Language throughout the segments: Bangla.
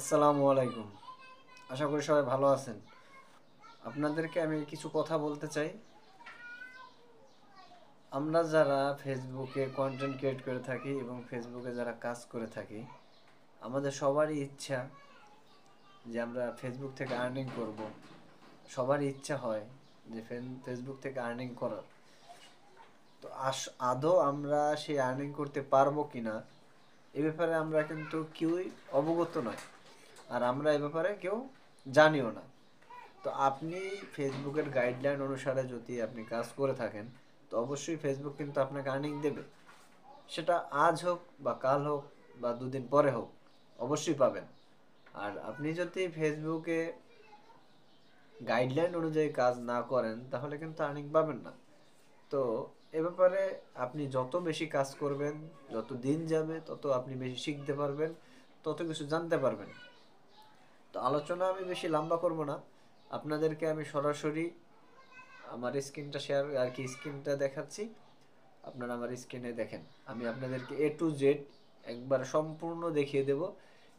আসসালামু আলাইকুম। আশা করি সবাই ভালো আছেন। আপনাদেরকে আমি কিছু কথা বলতে চাই। আমরা যারা ফেসবুকে কন্টেন্ট ক্রিয়েট করে থাকি এবং ফেসবুকে যারা কাজ করে থাকি, আমাদের সবারই ইচ্ছা যে আমরা ফেসবুক থেকে আর্নিং করব। সবারই ইচ্ছা হয় যে ফেসবুক থেকে আর্নিং করার। তো আদৌ আমরা সেই আর্নিং করতে পারবো কিনা এ ব্যাপারে আমরা কিন্তু কেউই অবগত নয়। আর আমরা এ ব্যাপারে কেউ জানিও না। তো আপনি ফেসবুকের গাইডলাইন অনুসারে যদি আপনি কাজ করে থাকেন, তো অবশ্যই ফেসবুক কিন্তু আপনাকে আর্নিং দেবে। সেটা আজ হোক বা কাল হোক বা দুদিন পরে হোক, অবশ্যই পাবেন। আর আপনি যদি ফেসবুকে গাইডলাইন অনুযায়ী কাজ না করেন তাহলে কিন্তু আর্নিং পাবেন না। তো এ ব্যাপারে আপনি যত বেশি কাজ করবেন, যত দিন যাবে তত আপনি বেশি শিখতে পারবেন, তত কিছু জানতে পারবেন। তো আলোচনা আমি বেশি লম্বা করব না, আপনাদেরকে আমি সরাসরি আমার স্ক্রিনটা শেয়ার আর কি স্ক্রিনটা দেখাচ্ছি। আপনারা আমার স্ক্রিনে দেখেন, আমি আপনাদেরকে A to Z একবার সম্পূর্ণ দেখিয়ে দেব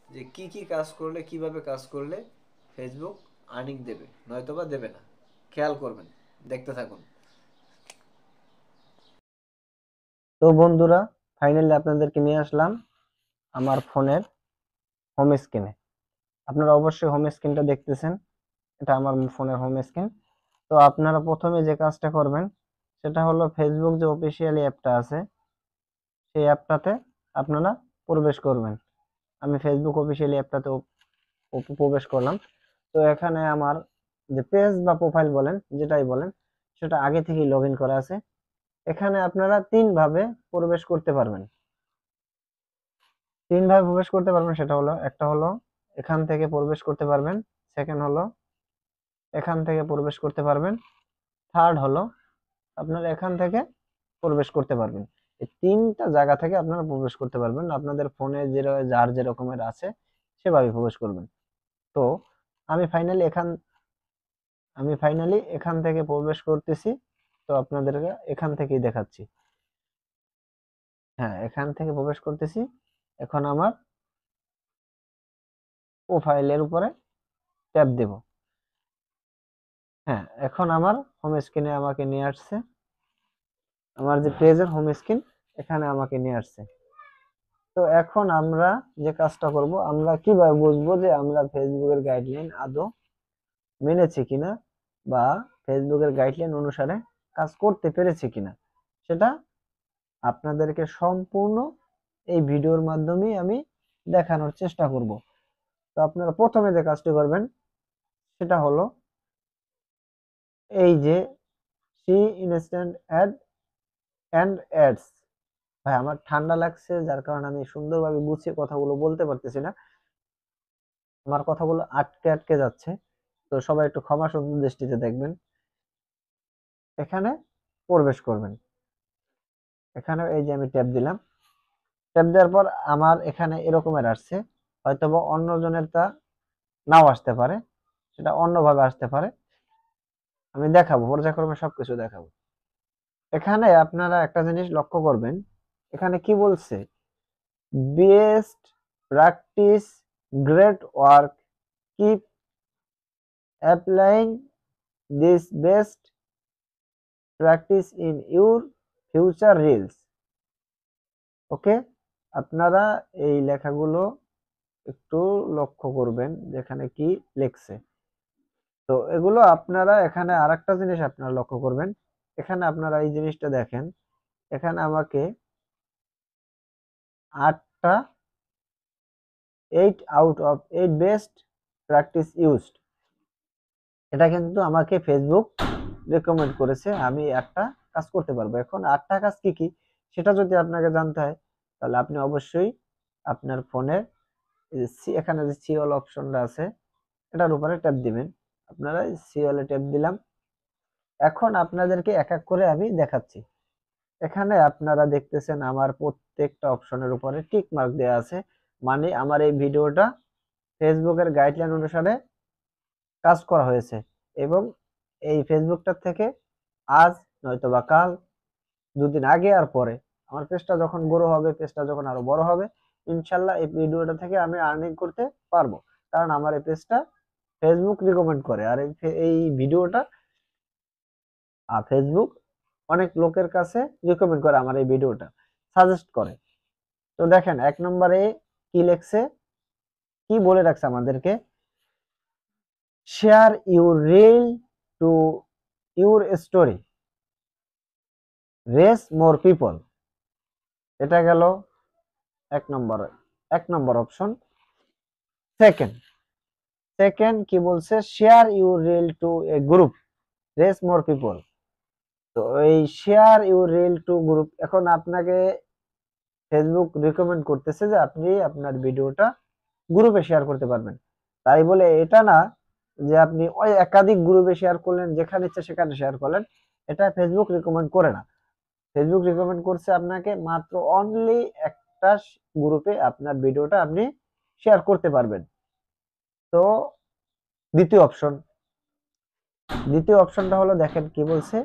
যে কি কি কাজ করলে, কিভাবে কাজ করলে ফেসবুক আর্নিং দেবে, নয়তোবা দেবে না। খেয়াল করবেন, দেখতে থাকুন। তো বন্ধুরা, ফাইনালি আপনাদেরকে নিয়ে আসলাম আমার ফোনের হোম স্ক্রিনে। আপনারা অবশ্যই হোম স্ক্রিনটা দেখতেছেন, এটা আমার ফোনের হোম স্ক্রিন। তো আপনারা প্রথমে যে কাজটা করবেন সেটা হলো ফেসবুক যে অফিসিয়ালি অ্যাপটা আছে সেই অ্যাপটাতে আপনারা প্রবেশ করবেন। আমি ফেসবুক অফিসিয়ালি অ্যাপটাতে প্রবেশ করলাম। তো এখানে আমার যে পেজ বা প্রোফাইল বলেন, যেটাই বলেন, সেটা আগে থেকেই লগ ইন করা আছে। এখানে আপনারা ভাবে প্রবেশ করতে পারবেন। ভাবে প্রবেশ করতে পারবেন, সেটা হলো, একটা হলো এখান থেকে প্রবেশ করতে পারবেন, সেকেন্ড হলো এখান থেকে প্রবেশ করতে পারবেন, থার্ড হলো আপনারা এখান থেকে প্রবেশ করতে পারবেন। এই তিনটা জায়গা থেকে আপনারা প্রবেশ করতে পারবেন। আপনাদের ফোনে যার যে রকমের আছে সেভাবে প্রবেশ করবেন। তো আমি ফাইনালি এখান থেকে প্রবেশ করতেছি। তো আপনাদেরকে এখান থেকেই দেখাচ্ছি। হ্যাঁ, এখান থেকে প্রবেশ করতেছি। এখন আমার প্রোফাইলের উপরে ট্যাপ দেব। হ্যাঁ, এখন আমার হোম স্ক্রিনে আমাকে নিয়ে আসছে। আমার যে পেজের হোম স্ক্রিন, এখানে আমাকে নিয়ে আসছে। তো এখন আমরা যে কাজটা করব, আমরা কিভাবে বুঝবো যে আমরা ফেসবুকের গাইডলাইন আদৌ মেনেছি কিনা বা ফেসবুকের গাইডলাইন অনুসারে কাজ করতে পেরেছি কিনা, সেটা আপনাদেরকে সম্পূর্ণ এই ভিডিওর মাধ্যমেই আমি দেখানোর চেষ্টা করব। তো আপনারা প্রথমে যে কাজটি করবেন সেটা হলো এই যে সি ইনস্ট্যান্ট অ্যাড অ্যান্ড অ্যাডস। ভাই, আমার ঠান্ডা লাগছে, যার কারণে আমি সুন্দরভাবে গুছিয়ে কথাগুলো বলতে পারতেছি না। আমার কথাগুলো আটকে আটকে যাচ্ছে। তো সবাই একটু ক্ষমা সুন্দর দৃষ্টিতে দেখবেন। এখানে প্রবেশ করবেন। এখানে এই যে আমি ট্যাপ দিলাম। ট্যাপ দেওয়ার পর আমার এখানে এরকমের আসছে। হয়তোবা অন্য জনের তা নাও আসতে পারে, সেটা অন্যভাবে আসতে পারে। আমি দেখাবো, পর্যায়ক্রমে সবকিছু দেখাবো। এখানে আপনারা একটা জিনিস লক্ষ্য করবেন, এখানে কি বলছে? Best practice, great work, keep applying this best practice in your future reels. Okay, আপনারা এই লেখাগুলো একটু লক্ষ্য করবেন, যেখানে কি লেখছে। তো এগুলো আপনারা এখানে আরেকটা জিনিস আপনারা লক্ষ্য করবেন। এখানে আপনারা এই জিনিসটা দেখেন, এখানে আমাকে 8টা 8 out of 8 best practice used, এটা কিন্তু আমাকে ফেসবুক রেকমেন্ড করেছে। আমি একটা কাজ করতে পারবো। এখন 8টা কাজ কি কি সেটা যদি আপনাকে জানতে হয়, তাহলে আপনি অবশ্যই আপনার ফোনে এখানে যে সি অল অপশনটা আছে এটার উপরে ট্যাপ দিবেন। আপনারা সি অলে ট্যাপ দিলাম। এখন আপনাদেরকে এক এক করে আমি দেখাচ্ছি। এখানে আপনারা দেখতেছেন আমার প্রত্যেকটা অপশনের উপরে টিক মার্ক দেওয়া আছে, মানে আমার এই ভিডিওটা ফেসবুকের গাইডলাইন অনুসারে কাজ করা হয়েছে। এবং এই ফেসবুকটার থেকে আজ নয়তোবা কাল, দুদিন আগে আর পরে আমার পেজটা যখন গ্রো হবে, পেজটা যখন আরো বড় হবে, ইনশাল্লাহ এই ভিডিওটা থেকে আমি আর্নিং করতে পারবো, কারণ আমার এই পেজটা ফেসবুক রিকমেন্ড করে। আর এই ভিডিওটা ফেসবুক অনেক লোকের কাছে রিকমেন্ড করে, আমার এই ভিডিওটা সাজেস্ট করে। তো দেখেন 1 নম্বরে কি লেখছে, কি বলে রাখছে আমাদেরকে, share your reel to your story, race more people. এটা গেল 1 নম্বর অপশন। সেকেন্ড কি বলছে, share your reel two A group, race more people. তো এই share your reel two group, এখন আপনাকে ফেসবুক রিকমেন্ড করতেছে যে আপনি আপনার ভিডিওটা গ্রুপে শেয়ার করতে পারবেন। তাই বলে এটা না যে আপনি ওই একাধিক গ্রুপে শেয়ার করলেন, যেখানে ইচ্ছা সেখানে শেয়ার করলেন, এটা ফেসবুক রিকমেন্ড করে না। ফেসবুক রিকমেন্ড করছে আপনাকে মাত্র অনলি একটা গ্রুপে আপনার ভিডিওটা আপনি শেয়ার করতে পারবেন। তো দ্বিতীয় অপশনটা হলো, দেখেন কি বলছে,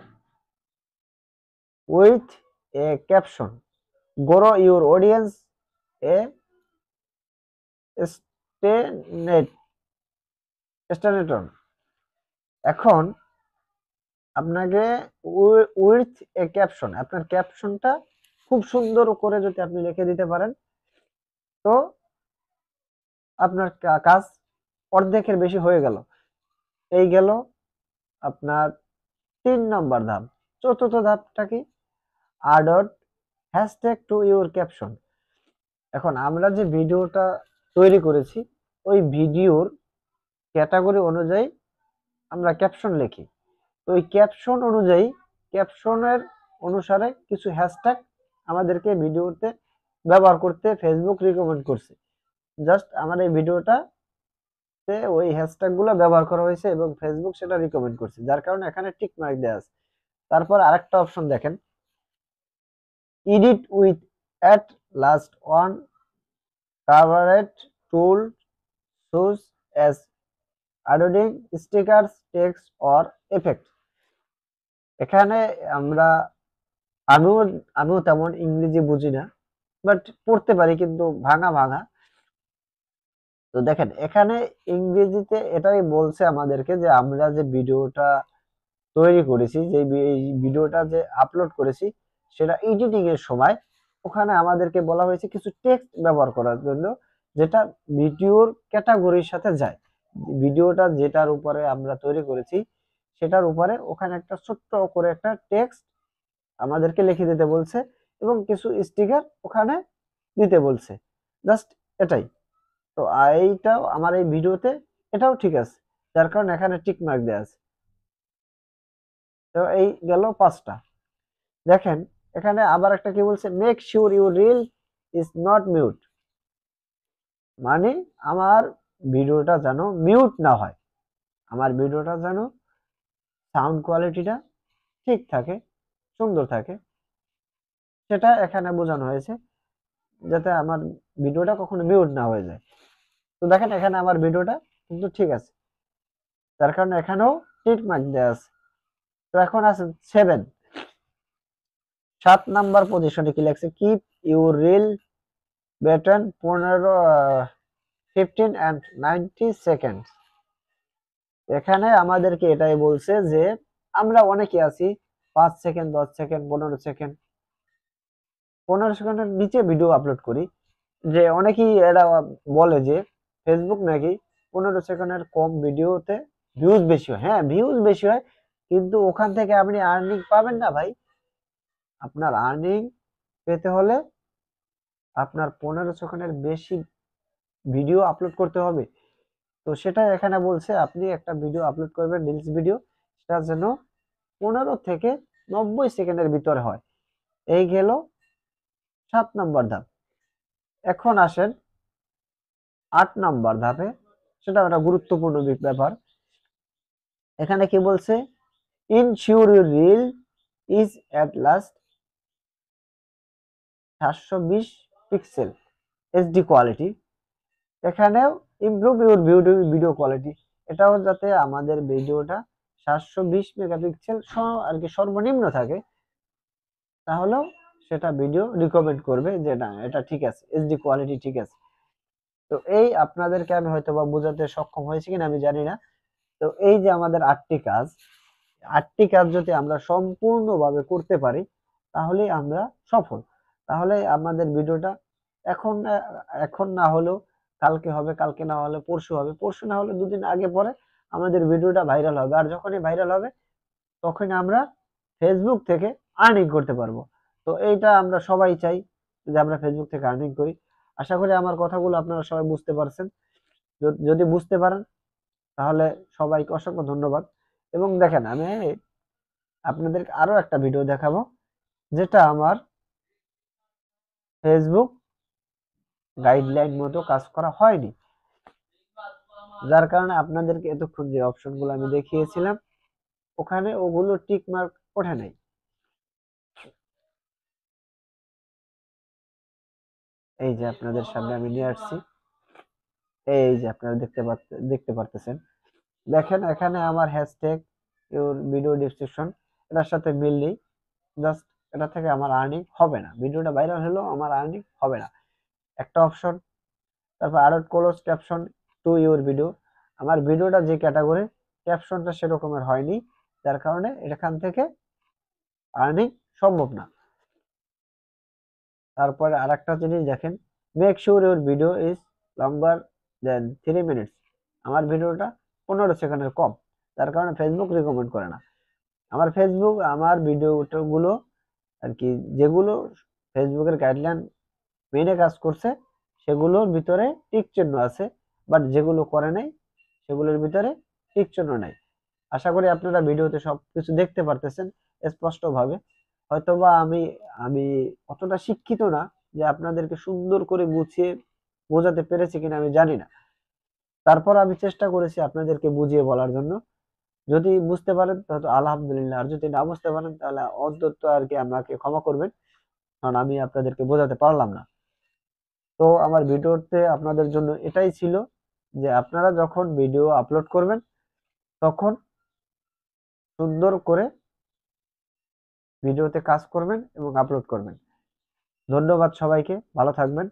with a caption, grow your audience instantly. এখন আপনাকে উইথ এ ক্যাপশন, আপনার ক্যাপশনটা খুব সুন্দর করে যদি আপনি লিখে দিতে পারেন, তো আপনার কাজ অর্ধেকের বেশি হয়ে গেল। এই গেল আপনার 3 নম্বর ধাপ। চতুর্থ ধাপটা কি, add hashtag to your caption. এখন আমরা যে ভিডিওটা তৈরি করেছি, ওই ভিডিওর ক্যাটাগরি অনুযায়ী আমরা ক্যাপশন লিখি। তো ওই ক্যাপশন অনুযায়ী, ক্যাপশনের অনুসারে কিছু হ্যাশট্যাগ আমাদেরকে ভিডিওতে ব্যবহার করতে ফেসবুক রিকমেন্ড করছে। জাস্ট আমার এই ভিডিওটা ওই হ্যাশট্যাগ গুলো ব্যবহার করা হয়েছে এবং ফেসবুক সেটা রিকমেন্ড করছে, যার কারণে এখানে টিক মার্ক দেওয়া আছে। তারপর আরেকটা অপশন দেখেন, edit with at last one covered tool such as adding stickers text or effect. এখানে আমিও তেমন ইংরেজি বুঝি না, বাট পড়তে পারি কিন্তু ভাঙা ভাঙা। তো দেখেন এখানে ইংরেজিতে এটাই বলছে আমাদেরকে যে আমরা যে ভিডিওটা তৈরি করেছি, যে এই ভিডিওটা যে আপলোড করেছি, সেটা এডিটিং এর সময় ওখানে আমাদেরকে বলা হয়েছে কিছু টেক্সট ব্যবহার করার জন্য, যেটা ভিডিওর ক্যাটাগরির সাথে যায়। ভিডিওটা যেটার উপরে আমরা তৈরি করেছি সেটার উপরে ওখানে একটা ছোট্ট করে একটা টেক্সট আমাদেরকে লিখে দিতে বলছে এবং কিছু স্টিকার ওখানে দিতে বলছে। জাস্ট এটাই। তো এইটাও আমার এই ভিডিওতে এটাও ঠিক আছে, যার কারণে এখানে টিক মার্ক দেওয়া আছে। তো এই গেল 5টা। দেখেন এখানে আবার একটা কি বলছে, make sure your reel is not mute, মানে আমার ভিডিওটা যেন মিউট না হয়, আমার ভিডিওটা যেন সাউন্ড কোয়ালিটিটা ঠিক থাকে, সুন্দর থাকে, সেটা এখানে বোঝানো হয়েছে, যাতে আমার ভিডিওটা কখনো মিউট না হয়ে যায়। তো দেখেন এখানে আমার ভিডিওটা কিন্তু ঠিক আছে, যার কারণে এখানেও টিক মার্ক দেওয়া আছে। তো এখন আছে 7 নাম্বার পজিশনে কি লেখছে, keep your reel button 15 and 90 second. এখানে আমাদেরকে এটাই বলছে যে আমরা অনেকে আছি 5 সেকেন্ড, 10 সেকেন্ড, 15 সেকেন্ড, 15 সেকেন্ডের নিচে ভিডিও আপলোড করি। যে অনেকেই এরা বলে যে ফেসবুক নাকি 15 সেকেন্ডের কম ভিডিওতে ভিউজ বেশি হয়। হ্যাঁ, ভিউজ বেশি হয়, কিন্তু ওখান থেকে আপনি আর্নিং পাবেন না ভাই। আপনার আর্নিং পেতে হলে আপনার 15 সেকেন্ডের বেশি ভিডিও আপলোড করতে হবে। তো সেটা এখানে বলছে আপনি একটা ভিডিও আপলোড করবেন, রিলস ভিডিও, সেটা যেন 15 থেকে 90 সেকেন্ডের ভিতরে হয়। এই গেল 7 নম্বর ধাপ। এখন আসেন 8 নম্বর ধাপে, সেটা একটা গুরুত্বপূর্ণ ব্যাপার। এখানে কি বলছে, ensure your reel is at last 720 pixel HD quality. এখানেও ইমপ্রুভ ইউর ভিডিও কোয়ালিটি, এটাও যাতে আমাদের ভিডিওটা 720 মেগাপিক্সেল আর কি সর্বনিম্ন থাকে, তাহলেও সেটা ভিডিও রিকমেন্ড করবে যে না এটা ঠিক আছে, এইচডি কোয়ালিটি ঠিক আছে। তো এই আপনাদেরকে আমি হয়তো বা বোঝাতে সক্ষম হয়েছি কিনা আমি জানি না। তো এই যে আমাদের 8টি কাজ, 8টি কাজ যদি আমরা সম্পূর্ণভাবে করতে পারি তাহলেই আমরা সফল। তাহলে আমাদের ভিডিওটা এখন এখন না হলেও কালকে হবে, কালকে না হলে পরশু হবে, পরশু না হলে দুদিন আগে পরে আমাদের ভিডিওটা ভাইরাল হবে। আর যখনই ভাইরাল হবে তখন আমরা ফেসবুক থেকে আর্নিং করতে পারবো। তো এইটা আমরা সবাই চাই যে আমরা ফেসবুক থেকে আর্নিং করি। আশা করি আমার কথাগুলো আপনারা সবাই বুঝতে পারছেন। যদি বুঝতে পারেন তাহলে সবাইকে অসংখ্য ধন্যবাদ। এবং দেখেন আমি আপনাদেরকে আরো একটা ভিডিও দেখাবো যেটা আমার ফেসবুক গাইডলাইন মতো কাজ করা হয়নি, যার কারণে আপনাদেরকে এতক্ষণ যে অপশনগুলো আমি দেখিয়েছিলাম ওখানে ওগুলো টিক মার্ক ওঠে নাই। এই যে আপনাদের সামনে আমি নিয়ে আসছি, এই যে আপনারা দেখতে পারতেছেন। দেখেন এখানে আমার হ্যাশট্যাগ ইউর ভিডিও ডেসক্রিপশন এটার সাথে মিল নেই। জাস্ট এটা থেকে আমার আর্নিং হবে না, ভিডিওটা ভাইরাল হলেও আমার আর্নিং হবে না, একটা অপশন। তারপর আরো close caption to your video, আমার ভিডিওটা যে ক্যাটাগরি ক্যাপশনটা সেরকমের হয়নি, যার কারণে এখান থেকে আর্নিং সম্ভব না। তারপরে আরেকটা জিনিস দেখেন, make sure your video is longer than 3 minutes, আমার ভিডিওটা 15 সেকেন্ডের কম, যার কারণে ফেসবুক রিকমেন্ড করে না। আমার ফেসবুক আমার ভিডিওগুলো আর কি যেগুলো ফেসবুকের গাইডলাইন মেনে কাজ করছে সেগুলোর ভিতরে টিক চিহ্ন আছে, বাট যেগুলো করে নাই সেগুলোর ভিতরে টিক চিহ্ন নাই। আশা করি আপনারা ভিডিওতে সবকিছু দেখতে পারতেছেন স্পষ্টভাবে। হয়তোবা আমি আমি অতটা শিক্ষিত না যে আপনাদেরকে সুন্দর করে গুছিয়ে বোঝাতে পেরেছি কিনা আমি জানি না, তারপর আমি চেষ্টা করেছি আপনাদেরকে বুঝিয়ে বলার জন্য। যদি বুঝতে পারেন তাহলে আলহামদুলিল্লাহ, আর যদি না বুঝতে পারেন তাহলে অন্তত আর কি আমাকে ক্ষমা করবেন, কারণ আমি আপনাদেরকে বোঝাতে পারলাম না। তো আমার ভিডিওতে আপনাদের জন্য এটাই ছিল যে আপনারা যখন ভিডিও আপলোড করবেন তখন সুন্দর করে ভিডিওতে কাজ করবেন এবং আপলোড করবেন। ধন্যবাদ সবাইকে, ভালো থাকবেন।